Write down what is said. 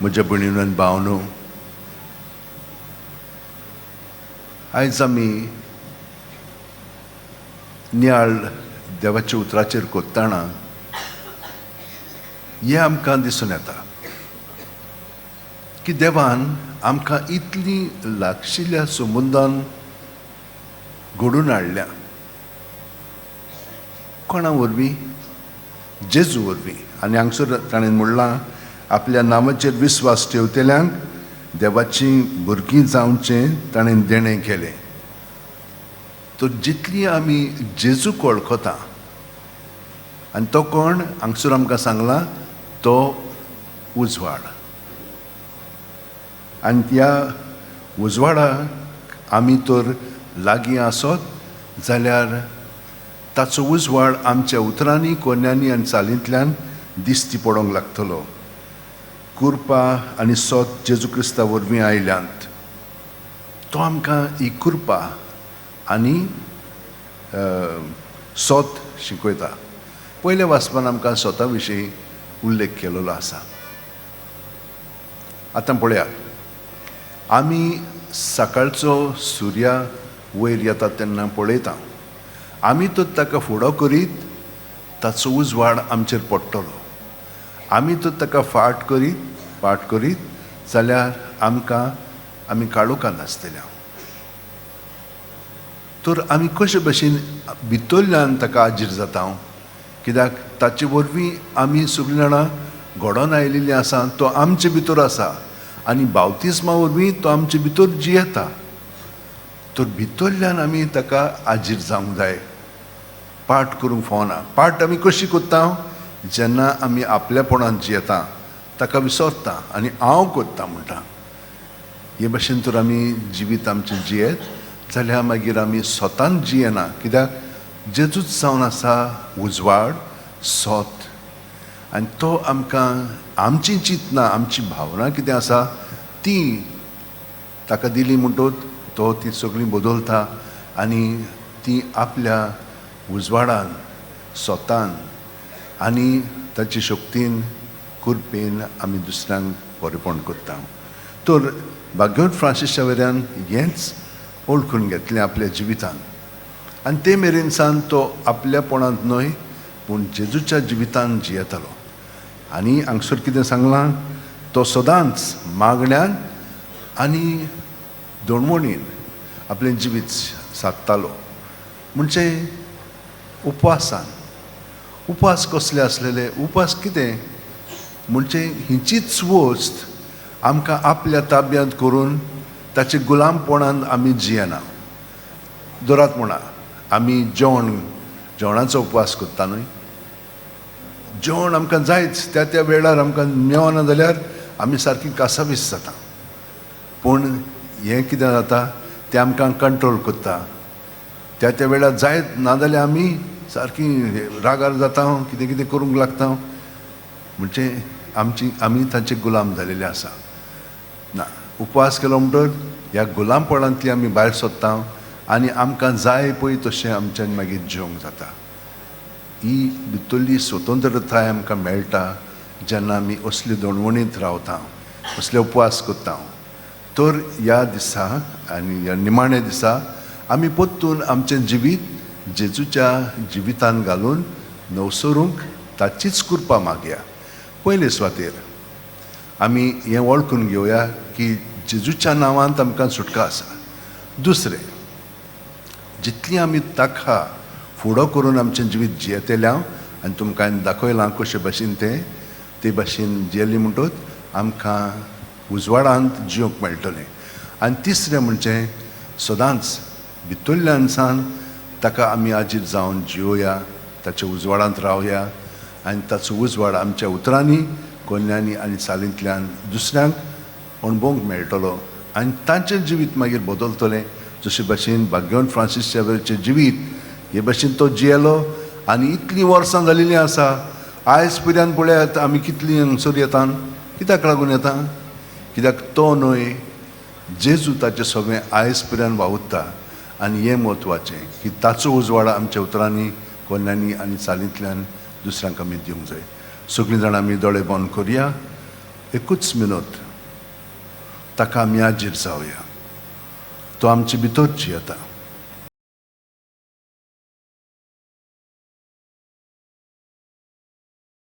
म्हज्या भयणीनो आनी भावनो, आयज आमी नियाळ देवाच्या उतराचेर कोत्ताना हें आमकां दिसून येता की देवान आमकां इतली लागशिल्ल्या संबंदान घडोवन हाडल्या. कोणा वरवीं? जेजू वरवीं. आनी हांगसर ताणें म्हणलां, आपल्या नांवाचेर विस्वास ठेवतल्यांक देवाचीं भुरगीं जावचें ताणें देणें केलें. तो जितली आमी जेजूक वळखता, आनी तो कोण? हांगसर आमकां सांगला, तो उजवाड. आनी ह्या उजवाडाक आमी तर लागीं आसत जाल्यार ताचो उजवाड आमच्या उतरांनी, कोन्यांनी आनी चालींतल्यान दिश्टी पडोंक लागतलो. कृपा आनी सोत जेजू क्रिस्ता वरवीं आयल्यांत तो आमकां ही कृपा आनी सोत शिकयता. पयल्या वाचपान आमकां सोता विशीं उल्लेख केलेलो आसा. आतां पळयात, आमी सकाळचो सुर्या वयर येता तेन्ना पळयता, आमी तो ताका फुडो करीत ताचो उजवाड आमचेर पडटलो. आमी तो ताका फाट करीत जाल्यार आमी काळोखांत आसतल्या. तर आमी कशे भशेन भितरल्यान ताका आजीर जाता, कित्याक ताचे वरवीं आमी सगळीं जाणां घडोवन आयिल्लीं आसा. तो आमचे भितर आसा आनी बावतिस्मा वरवीं तो आमचे भितर जियेता. तर भितरल्यान आमी ताका आजीर जावंक जाय, पाठ करूंक फावना. पाठ आमी कशी कोत्ता? जेन्ना आमी आपल्यापणान जियेता, ताका विसरता आनी हांव कोत्ता म्हणटा. हे भाशेन तर आमी जिवीत आमचें जियेत जाल्यार मागीर आमी स्वतान जियेना, कित्याक जेजूच जावन आसा उजवाड, सोत. आनी तो आमकां आमची चिंतना, आमची भावना कितें आसा ती ताका दिली म्हणटच तो ती सगळीं बदलता आनी ती आपल्या उजवाडान, सोतान आनी ताचे शक्तीन, कृपेन आमी दुसऱ्यांक बरेपण करता. तर भाग्यवंत फ्रांसीस शावेऱ्यान हेंच ओळखून घेतलें आपल्या जिवितान. आनी ते मेरेन सावन तो आपल्यापणांत न्हय पूण जेजूच्या जिवितान जियेतालो. आनी हांगसर कितें सांगलां? तो सदांच मागण्यांत आनी दोणवणीन आपलें जिवीत सादतालो. म्हणजे उपवासान. उपास कसले आसलेले? उपास कितें? म्हणजे हिचीच वस्त आमकां आपल्या ताब्यांत करून ताचे गुलामपणान आमी जियेना. दोरात म्हणा, आमी जेवणाचो उपवास करता न्हय. जेवण आमकां जायच, त्या वेळार आमकां मेळना जाल्यार आमी सारकी कासावीस जाता. पूण हें कितें जाता तें आमकां कंट्रोल करता. त्या वेळार जायत नाजाल्यार आमी सारकी रागार जाता, कितें कितें करूंक लागता. म्हणजे आमी तांचे गुलाम जालेले आसा. ना, उपवास केलो म्हणटच ह्या गुलामपणांतली आमी भायर सरता आनी आमकां जाय पळय तशें आमच्यान मागीर जेवंक जाता. ही भितरली स्वतंत्रताय आमकां मेळटा जेन्ना आमी असले दोणवणींत रावता, असले उपवास करता. तर ह्या दिसा आनी ह्या निमाण्या दिसा आमी परतून आमचें जिवीत जेजूच्या जिवितान घालून नवसरूंक ताचीच कृपा मागया. पयले सुवातेर आमी हें वळखून घेवया की जेजूच्या नांवांत आमकां सुटका आसा. दुसरें, जितली आमी ताका फुडो करून आमचें जिवीत जियेतल्या, आनी तुमकां हांवें दाखयलां कशे भाशेन ते भाशेन जियेली म्हणटच आमकां उजवाडांत जिवंक मेळटलें. आनी तिसरें म्हणजे सदांच भितरल्यान सावन ताका आमी आजीर जावन जियोया, ताच्या उजवाडांत रावया आनी ताचो उजवाड आमच्या उतरांनी, कोन्यांनी आनी चालींतल्यान दुसऱ्यांक अणभवंक मेळटलो आनी तांचें जिवीत मागीर बदलतलें. जशे भाशेन भाग्यवंत फ्रांसीस शावेरचें जिवीत हे भाशेन तो जियेलो आनी इतलीं वर्सां जालेलीं आसा. आयज पर्यंत पळयात आमी कितलीं हांगसर येतात. कित्याक लागून येता? कित्याक तो न्हय, जेजू ताचें सगळें आयज पर्यंत वावुरता. आनी हें म्हत्वाचें की ताचो उजवाड आमच्या उतरांनी, कोन्यांनी आनी चालींतल्यान दुसऱ्यांक आमी दिवंक जाय. सगळीं जाणां आमी दोळे बंद करुया. एकूच मिनट ताका आमी आजीर जावया. तो आमचे भितर जियेता.